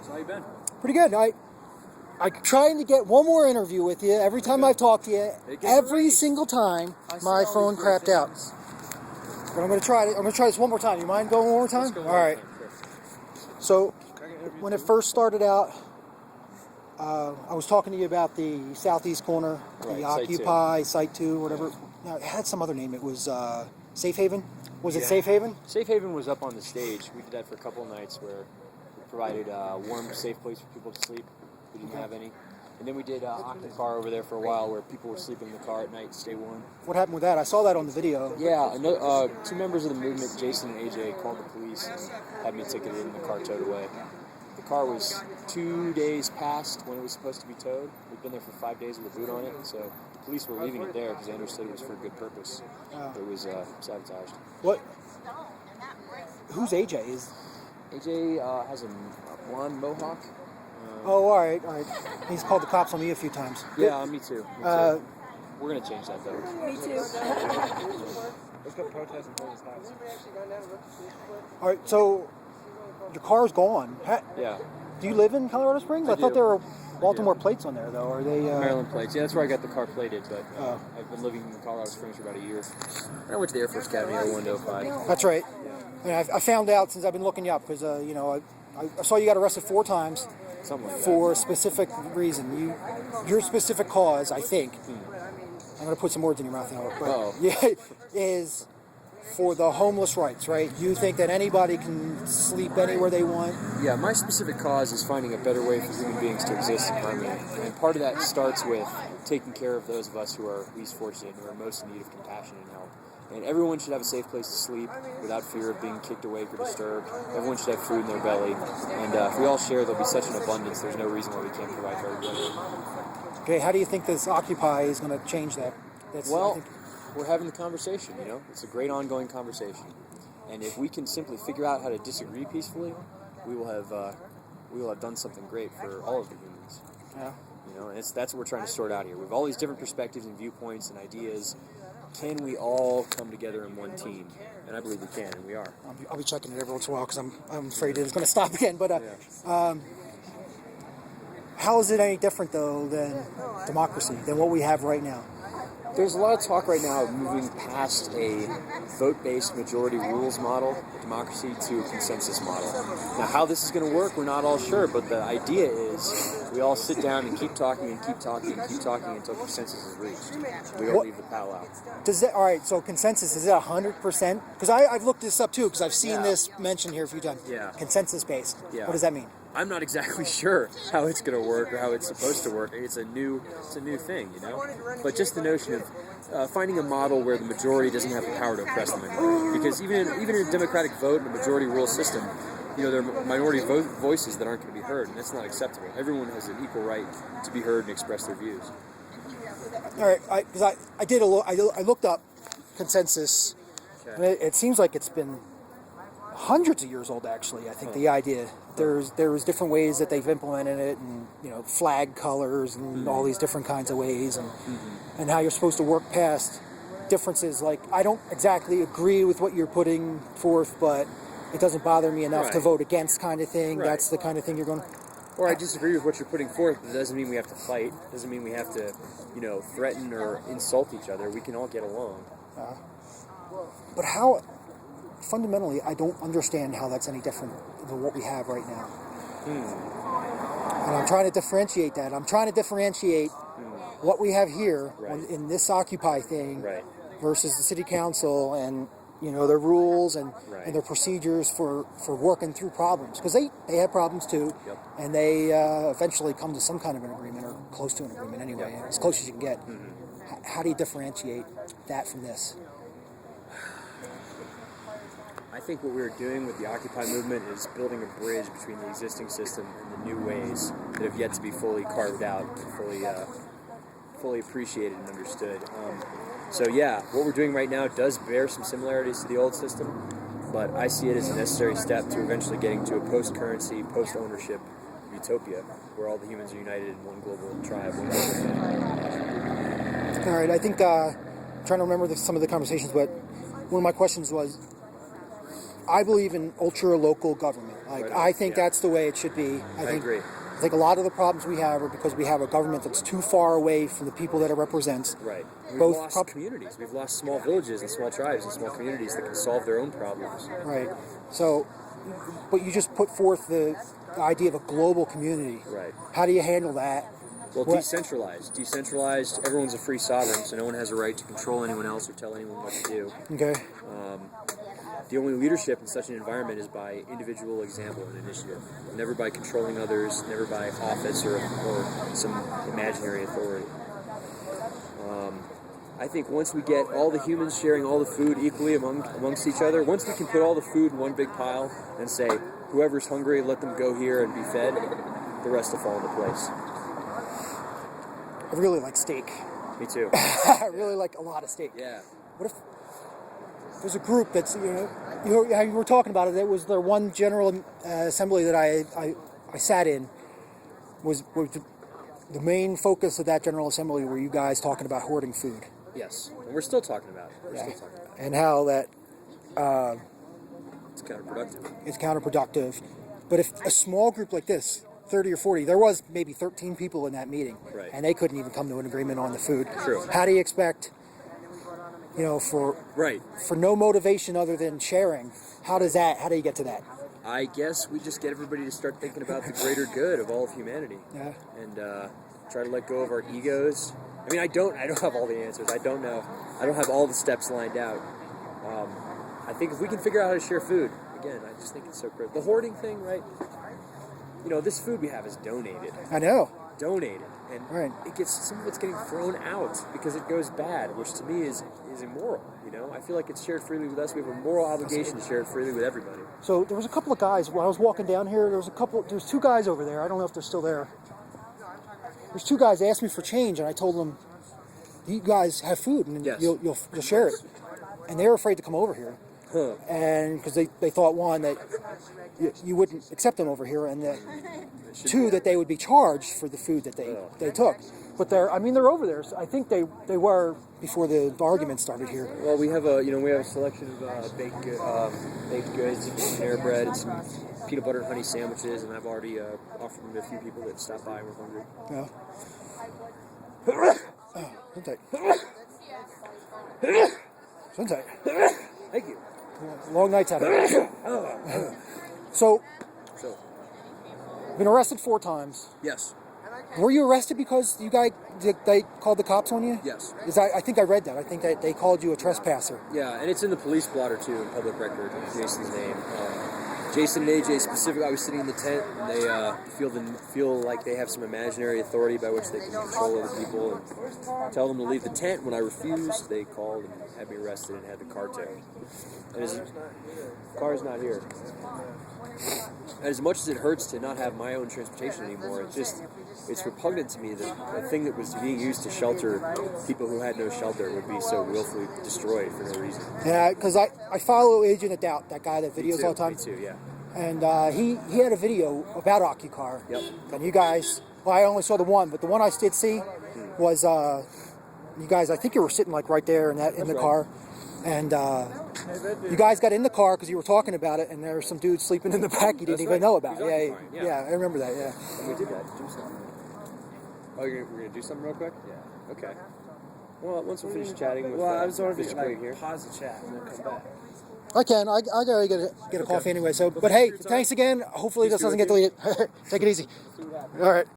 So how you been? Pretty good. I'm trying to get one more interview with you. Every time I've talked to you, every single time, my phone crapped out. But I'm going to try it. I'm going to try this one more time. You mind going one more time? All right. So, when it first started out, I was talking to you about the southeast corner, the Occupy, Site 2, whatever. Now, it had some other name. It was Safe Haven? Was it Safe Haven? Safe Haven was up on the stage. We did that for a couple of nights where we provided a warm, safe place for people to sleep. We didn't have any. And then we did Occupy over there for a while where people would sleep in the car at night to stay warm. What happened with that? I saw that on the video. Yeah, two members of the movement, Jason and AJ, called the police and had me ticketed and the car towed away. The car was 2 days past when it was supposed to be towed. We'd been there for 5 days with a boot on it, so the police were leaving it there because they understood it was for a good purpose. But it was sabotaged. What? Who's AJ? AJ has a blonde mohawk. Oh, all right. He's called the cops on me a few times. Yeah, me too. We're going to change that, though. Me too. Let's go protest and hold his house. All right, so your car's gone. Yeah. Do you live in Colorado Springs? I thought there were Baltimore plates on there, though. Are they... Maryland plates. Yeah, that's where I got the car plated, but I've been living in Colorado Springs for about a year. I went to the Air Force Academy at 105. That's right. Yeah. And I found out since I've been looking you up, because, I saw you got arrested 4 times. Something like for that. a specific reason. Your specific cause, I think, I'm going to put some words in your mouth now, but is for the homeless rights, right? You think that anybody can sleep anywhere they want? Yeah, my specific cause is finding a better way for human beings to exist in harmony. And part of that starts with taking care of those of us who are least fortunate and who are most in need of compassion and help. And everyone should have a safe place to sleep without fear of being kicked awake or disturbed. Everyone should have food in their belly. And if we all share, there'll be such an abundance, there's no reason why we can't provide for everybody. Okay, how do you think this Occupy is going to change that? We're having the conversation, It's a great ongoing conversation. And if we can simply figure out how to disagree peacefully, we will have done something great for all of the humans. Yeah. And that's what we're trying to sort out here. We have all these different perspectives and viewpoints and ideas. Can we all come together in one team? And I believe we can, and we are. I'll be checking it every once in a while because I'm afraid it's going to stop again. But how is it any different, though, than democracy, than what we have right now? There's a lot of talk right now of moving past a vote-based majority rules model, democracy, to a consensus model. Now, how this is going to work, we're not all sure, but the idea is we all sit down and keep talking and keep talking and keep talking until consensus is reached. We all leave the powwow. All right, so consensus, is it 100%? Because I've looked this up, too, because I've seen this mentioned here a few times. Yeah. Consensus-based. Yeah. What does that mean? I'm not exactly sure how it's going to work or how it's supposed to work. It's a new thing, But just the notion of finding a model where the majority doesn't have the power to oppress the minority. Because even in a democratic vote and a majority rule system, there are minority voices that aren't going to be heard, and that's not acceptable. Everyone has an equal right to be heard and express their views. All right, I looked up consensus, and it seems like it's been hundreds of years old, actually. I think the idea there's different ways that they've implemented it, and flag colors and all these different kinds of ways, and how you're supposed to work past differences. Like, I don't exactly agree with what you're putting forth, but it doesn't bother me enough to vote against, kind of thing. Right. That's the kind of thing you're going. Or I disagree with what you're putting forth, but it doesn't mean we have to fight. It doesn't mean we have to, threaten or insult each other. We can all get along. But how? Fundamentally, I don't understand how that's any different than what we have right now. And I'm trying to differentiate that. I'm trying to differentiate what we have here in this Occupy thing versus the city council and their rules and their procedures for working through problems, because they have problems too, and they eventually come to some kind of an agreement or close to an agreement anyway, as close as you can get. How do you differentiate that from this? I think what we're doing with the Occupy movement is building a bridge between the existing system and the new ways that have yet to be fully carved out and fully appreciated and understood. What we're doing right now does bear some similarities to the old system, but I see it as a necessary step to eventually getting to a post-currency, post-ownership utopia where all the humans are united in one global tribe, one global family. All right, I think I'm trying to remember some of the conversations, but one of my questions was, I believe in ultra-local government. Like, Right on. I think Yeah. that's the way it should be. I agree. I think a lot of the problems we have are because we have a government that's too far away from the people that it represents. Right. We've Both lost communities. We've lost small villages and small tribes and small communities that can solve their own problems. Right. So, but you just put forth the idea of a global community. Right. How do you handle that? Well, What- decentralized. Decentralized, everyone's a free sovereign, so no one has a right to control anyone else or tell anyone what to do. Okay. The only leadership in such an environment is by individual example and initiative. Never by controlling others, never by office or some imaginary authority. I think once we get all the humans sharing all the food equally amongst each other, once we can put all the food in one big pile and say, whoever's hungry, let them go here and be fed, the rest will fall into place. I really like steak. Me too. I really like a lot of steak. Yeah. What if there's a group that's, you were talking about it. It was the one general assembly that I sat in was the main focus of that general assembly were you guys talking about hoarding food. Yes. And we're still talking about it. We're still talking about it. And how that It's counterproductive. it's counterproductive. But if a small group like this, 30 or 40, there was maybe 13 people in that meeting, Right. and they couldn't even come to an agreement on the food. True. How do you expect, for Right. no motivation other than sharing, how do you get to that? I guess we just get everybody to start thinking about the greater good of all of humanity. Yeah. And try to let go of our egos. I mean, I don't have all the answers. I don't know. I don't have all the steps lined out. I think if we can figure out how to share food, again, I just think it's so critical. The hoarding thing, right? This food we have is donated. I know. Donated. And Right. some of it's getting thrown out because it goes bad, which to me is immoral. I feel like it's shared freely with us. We have a moral obligation to share it freely with everybody. So there was a couple of guys when I was walking down here. There's two guys over there. I don't know if they're still there. There's two guys asked me for change, and I told them, "You guys have food, and Yes. you'll share it." And they were afraid to come over here, Huh. and because they thought, one, that you wouldn't accept them over here, and that two, that they would be charged for the food that they took. But they're over there. So I think they were before the argument started here. Well, we have a selection of baked goods, Panera bread, and some peanut butter and honey sandwiches, and I've already offered them to a few people that stopped by and were hungry. Yeah. Sunset. Thank you. Long nights out here. So, been arrested 4 times. Yes. Were you arrested because they called the cops on you? Yes. I think I read that. I think that they called you a trespasser. Yeah, and it's in the police blotter too, in public record. Jason's name. Jason and AJ specifically. I was sitting in the tent, and they feel like they have some imaginary authority by which they can control other people and tell them to leave the tent. When I refused, they called and had me arrested and had the car towed. And the car's not here. And as much as it hurts to not have my own transportation anymore, it's repugnant to me that the thing that was being used to shelter people who had no shelter would be so willfully destroyed for no reason. Yeah, because I follow Agent of Doubt, that guy that videos all the time. Me too, yeah. And he had a video about OccuCar. Yep. And you guys, I only saw the one, but the one I did see was you guys. I think you were sitting like right there in the right. car, and you guys got in the car because you were talking about it, and there was some dude sleeping in the back you didn't That's even right. know about. Exactly. Yeah, I remember that. Yeah. And we did that. Do something. Oh, we're gonna do something real quick? Yeah. Okay. Well, once we finish chatting with I was wondering if Mr. you Craig here. pause the chat and then come back. I can. I gotta get a coffee anyway. So, but hey, thanks again. Hopefully this doesn't get deleted. Take it easy. All right.